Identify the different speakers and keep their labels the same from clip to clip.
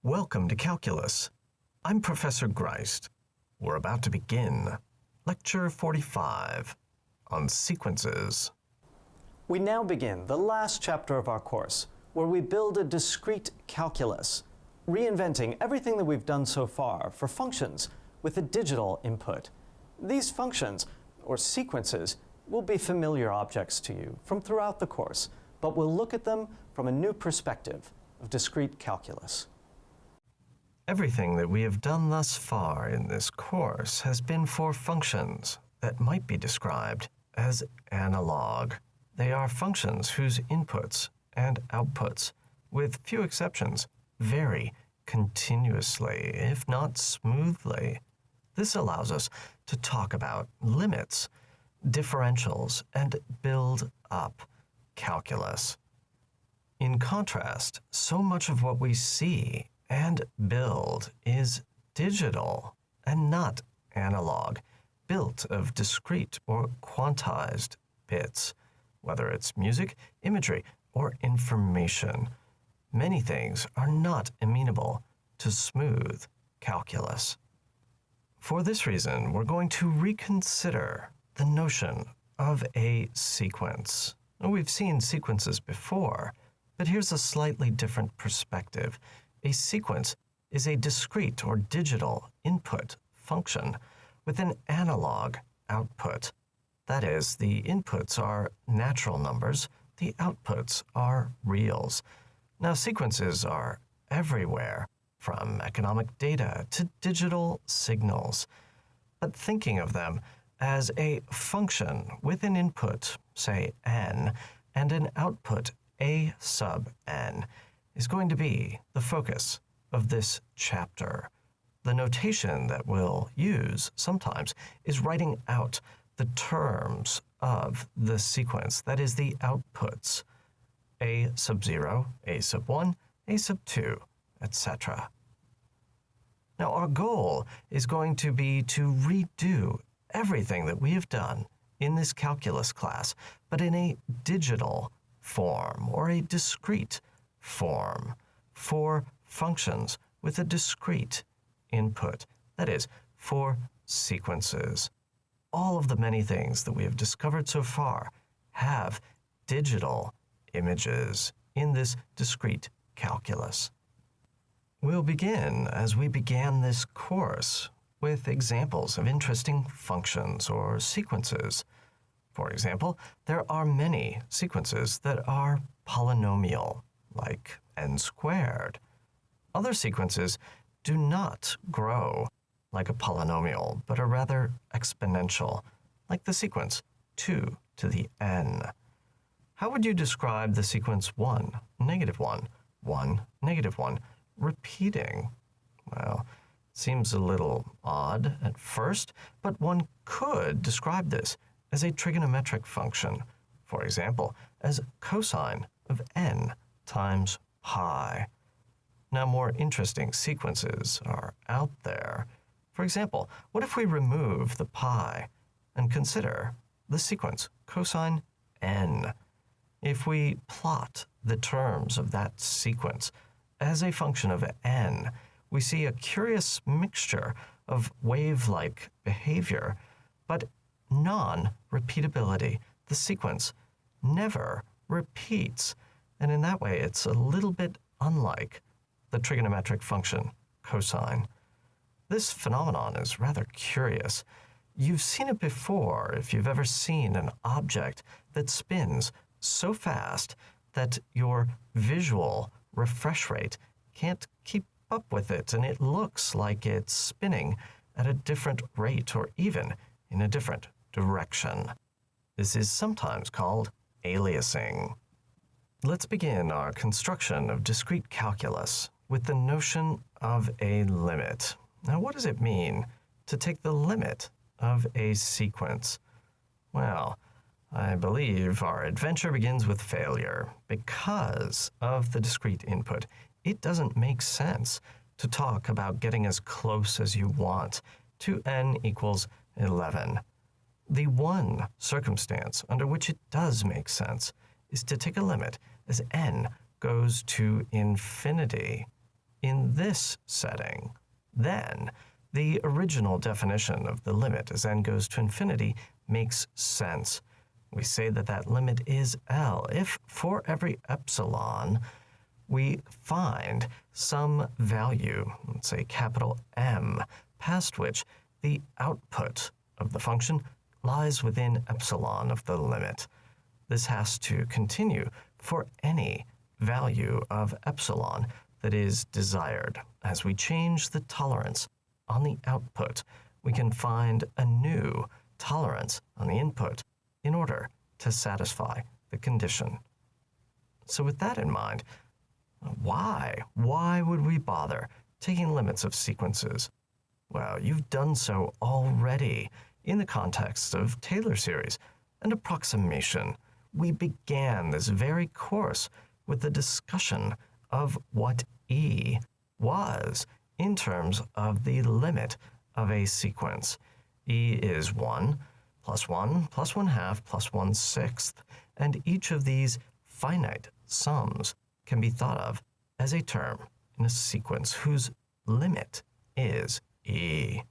Speaker 1: Welcome to Calculus. I'm Professor Greist. We're about to begin Lecture 45 on sequences.
Speaker 2: We now begin the last chapter of our course, where we build a discrete calculus, reinventing everything that we've done so far for functions with a digital input. These functions, or sequences, will be familiar objects to you from throughout the course, but we'll look at them from a new perspective of discrete calculus.
Speaker 1: Everything that we have done thus far in this course has been for functions that might be described as analog. They are functions whose inputs and outputs, with few exceptions, vary continuously, if not smoothly. This allows us to talk about limits, differentials, and build up calculus. In contrast, so much of what we see and build is digital and not analog, built of discrete or quantized bits, whether it's music, imagery, or information. Many things are not amenable to smooth calculus. For this reason, we're going to reconsider the notion of a sequence. We've seen sequences before, but here's a slightly different perspective. A sequence is a discrete or digital input function with an analog output. That is, the inputs are natural numbers, the outputs are reals. Now, sequences are everywhere, from economic data to digital signals. But thinking of them as a function with an input, say n, and an output a sub n, is going to be the focus of this chapter. The notation that we'll use sometimes is writing out the terms of the sequence, that is the outputs, a sub 0, a sub 1, a sub 2, etc. Now our goal is going to be to redo everything that we have done in this calculus class, but in a digital form or a discrete form for functions with a discrete input, that is, for sequences. All of the many things that we have discovered so far have digital images in this discrete calculus. We'll begin, as we began this course, with examples of interesting functions or sequences. For example, there are many sequences that are polynomial, like n squared. Other sequences do not grow like a polynomial, but are rather exponential, like the sequence 2 to the n. How would you describe the sequence 1, negative 1, 1, negative 1, repeating? Well, it seems a little odd at first, but one could describe this as a trigonometric function, for example, as cosine of n times pi. Now, more interesting sequences are out there. For example, what if we remove the pi and consider the sequence cosine n? If we plot the terms of that sequence as a function of n, we see a curious mixture of wave-like behavior, but non-repeatability. The sequence never repeats, and in that way it's a little bit unlike the trigonometric function cosine. This phenomenon is rather curious. You've seen it before if you've ever seen an object that spins so fast that your visual refresh rate can't keep up with it, and it looks like it's spinning at a different rate or even in a different direction. This is sometimes called aliasing. Let's begin our construction of discrete calculus with the notion of a limit. Now, what does it mean to take the limit of a sequence? Well, I believe our adventure begins with failure because of the discrete input. It doesn't make sense to talk about getting as close as you want to n equals 11. The one circumstance under which it does make sense is to take a limit as n goes to infinity. in this setting, then the original definition of the limit as n goes to infinity makes sense. We say that that limit is L if for every epsilon we find some value, let's say capital M, past which the output of the function lies within epsilon of the limit. This has to continue for any value of epsilon that is desired. As we change the tolerance on the output, we can find a new tolerance on the input in order to satisfy the condition. So with that in mind, why would we bother taking limits of sequences? Well, you've done so already in the context of Taylor series and approximation. We began this very course with the discussion of what E was in terms of the limit of a sequence. E is 1 plus 1 plus 1/2 plus 1/6, and each of these finite sums can be thought of as a term in a sequence whose limit is E.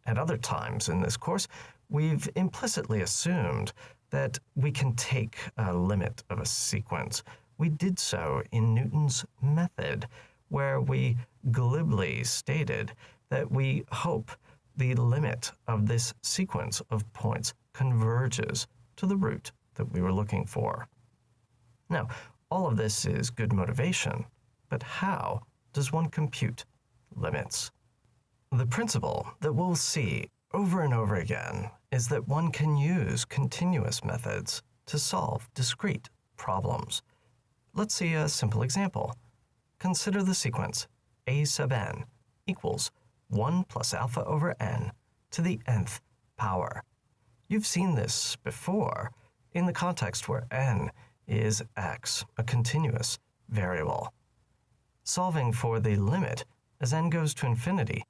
Speaker 1: At other times in this course, we've implicitly assumed that we can take a limit of a sequence. We did so in Newton's method, where we glibly stated that we hope the limit of this sequence of points converges to the root that we were looking for. Now, all of this is good motivation, but how does one compute limits? The principle that we'll see over and over again is that one can use continuous methods to solve discrete problems. Let's see a simple example. Consider the sequence a sub n equals 1 plus alpha over n to the nth power. You've seen this before in the context where n is x, a continuous variable. Solving for the limit as n goes to infinity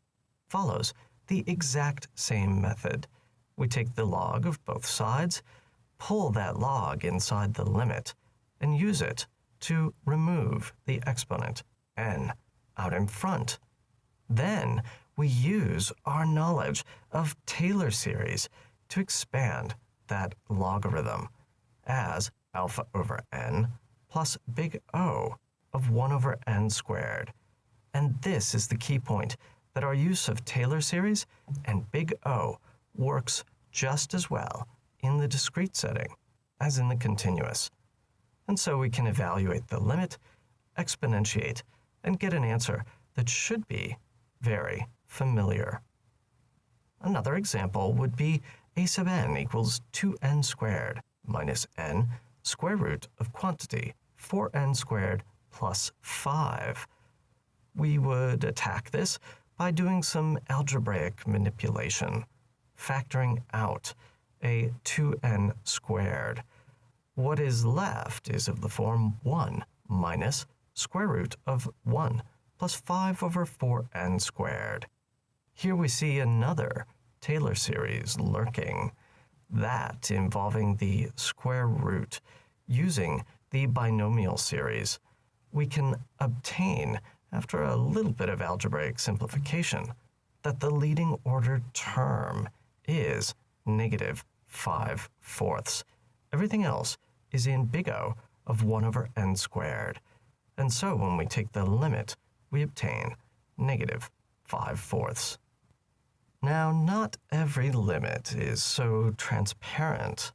Speaker 1: follows the exact same method. We take the log of both sides, pull that log inside the limit, and use it to remove the exponent n out in front. Then we use our knowledge of Taylor series to expand that logarithm as alpha over n plus big O of 1 over n squared. And this is the key point, that our use of Taylor series and big O works just as well in the discrete setting as in the continuous. And so we can evaluate the limit, exponentiate, and get an answer that should be very familiar. Another example would be a sub n equals 2n squared minus n square root of quantity 4n squared plus 5. We would attack this by doing some algebraic manipulation, factoring out a 2n squared. What is left is of the form 1 minus square root of 1 plus 5 over 4n squared. Here we see another Taylor series lurking, that involving the square root. Using the binomial series, we can obtain, after a little bit of algebraic simplification, that the leading order term is negative 5/4. Everything else is in big O of 1 over n squared. And so when we take the limit, we obtain negative 5/4. Now, not every limit is so transparent.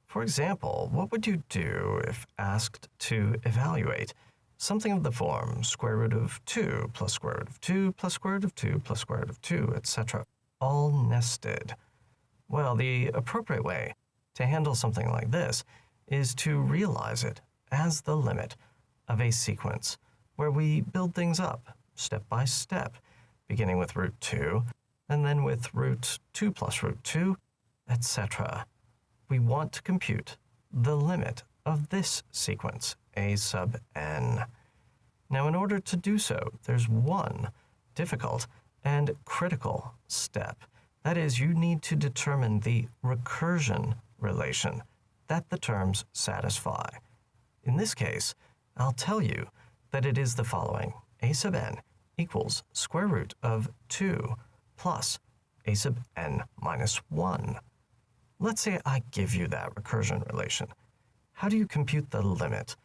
Speaker 1: For example, what would you do if asked to evaluate something of the form square root of 2 plus square root of 2 plus square root of 2 plus square root of 2, etc., all nested? Well, the appropriate way to handle something like this is to realize it as the limit of a sequence, where we build things up step by step, beginning with root 2, and then with root 2 plus root 2, etc. We want to compute the limit of this sequence, a sub n. Now, in order to do so, there's one difficult and critical step. That is, you need to determine the recursion relation that the terms satisfy. In this case, I'll tell you that it is the following. a sub n equals square root of 2 plus a sub n minus 1. Let's say I give you that recursion relation. How do you compute the limit?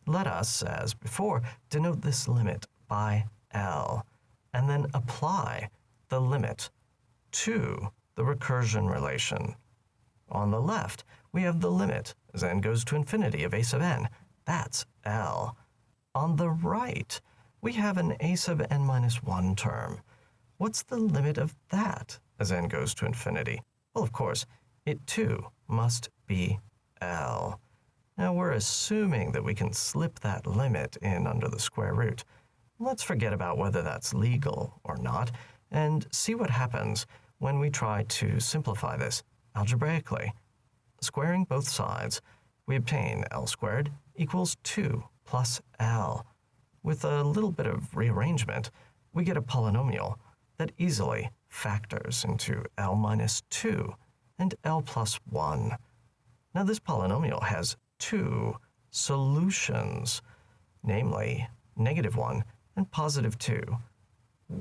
Speaker 1: Let us, as before, denote this limit by L, and then apply the limit to the recursion relation. On the left, we have the limit as n goes to infinity of a sub n. That's L. On the right, we have an a sub n minus 1 term. What's the limit of that as n goes to infinity? Well, of course, it too must be L. Now we're assuming that we can slip that limit in under the square root. Let's forget about whether that's legal or not and see what happens when we try to simplify this algebraically. Squaring both sides, we obtain L squared equals 2 plus L. With a little bit of rearrangement, we get a polynomial that easily factors into L minus 2 and L plus 1. Now this polynomial has two solutions, namely -1 and +2.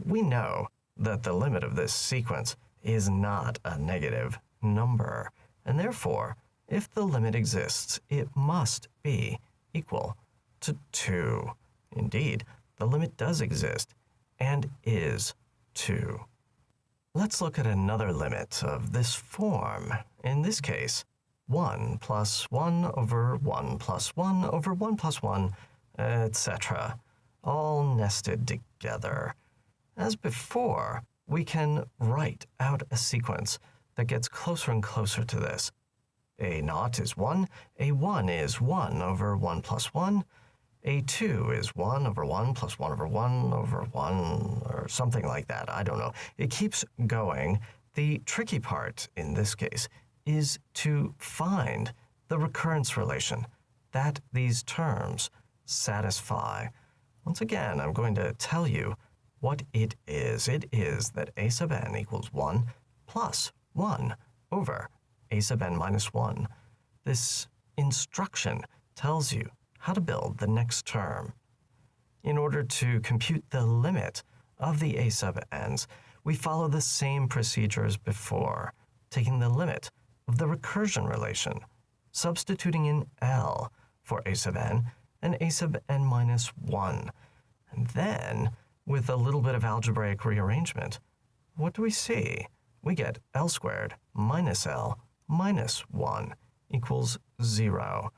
Speaker 1: We know that the limit of this sequence is not a negative number, and therefore, if the limit exists, it must be equal to 2. Indeed, the limit does exist and is 2. Let's look at another limit of this form. In this case, 1 plus 1 over 1 plus 1 over 1 plus 1, etc., all nested together. As before, we can write out a sequence that gets closer and closer to this. A0 is 1, A1 is 1 over 1 plus 1, A2 is 1 over 1 plus 1 over 1 over 1, or something like that. I don't know. It keeps going. The tricky part in this case is to find the recurrence relation that these terms satisfy. Once again, I'm going to tell you what it is. It is that a sub n equals 1 plus 1 over a sub n minus 1. This instruction tells you how to build the next term. In order to compute the limit of the a sub n's, we follow the same procedure as before, taking the limit of the recursion relation, substituting in L for a sub n and a sub n minus 1. And then, with a little bit of algebraic rearrangement, what do we see? We get L squared minus L minus 1 equals 0.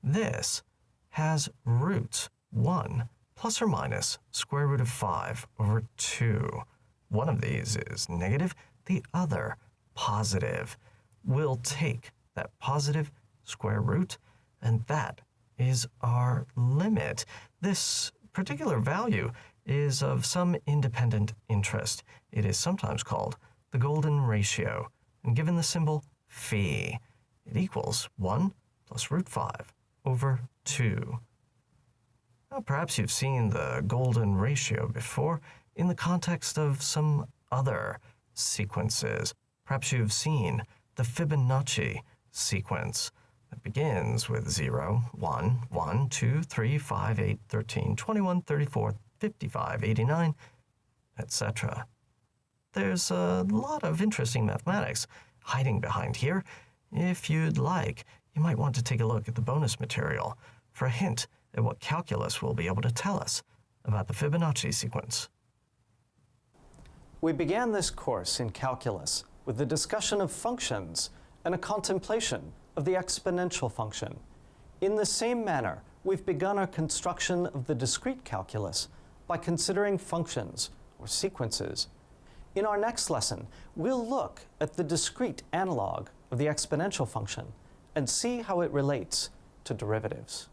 Speaker 1: This has roots 1 plus or minus square root of 5 over 2. One of these is negative, the other positive. We'll take that positive square root, and that is our limit. This particular value is of some independent interest. It is sometimes called the golden ratio, and given the symbol phi, it equals 1 plus root 5 over 2. Now, perhaps you've seen the golden ratio before in the context of some other sequences. Perhaps you've seen the Fibonacci sequence that begins with 0, 1, 1, 2, 3, 5, 8, 13, 21, 34, 55, 89, etc. There's a lot of interesting mathematics hiding behind here. If you'd like, you might want to take a look at the bonus material for a hint at what calculus will be able to tell us about the Fibonacci sequence.
Speaker 2: We began this course in calculus with the discussion of functions and a contemplation of the exponential function. In the same manner, we've begun our construction of the discrete calculus by considering functions or sequences. In our next lesson, we'll look at the discrete analog of the exponential function and see how it relates to derivatives.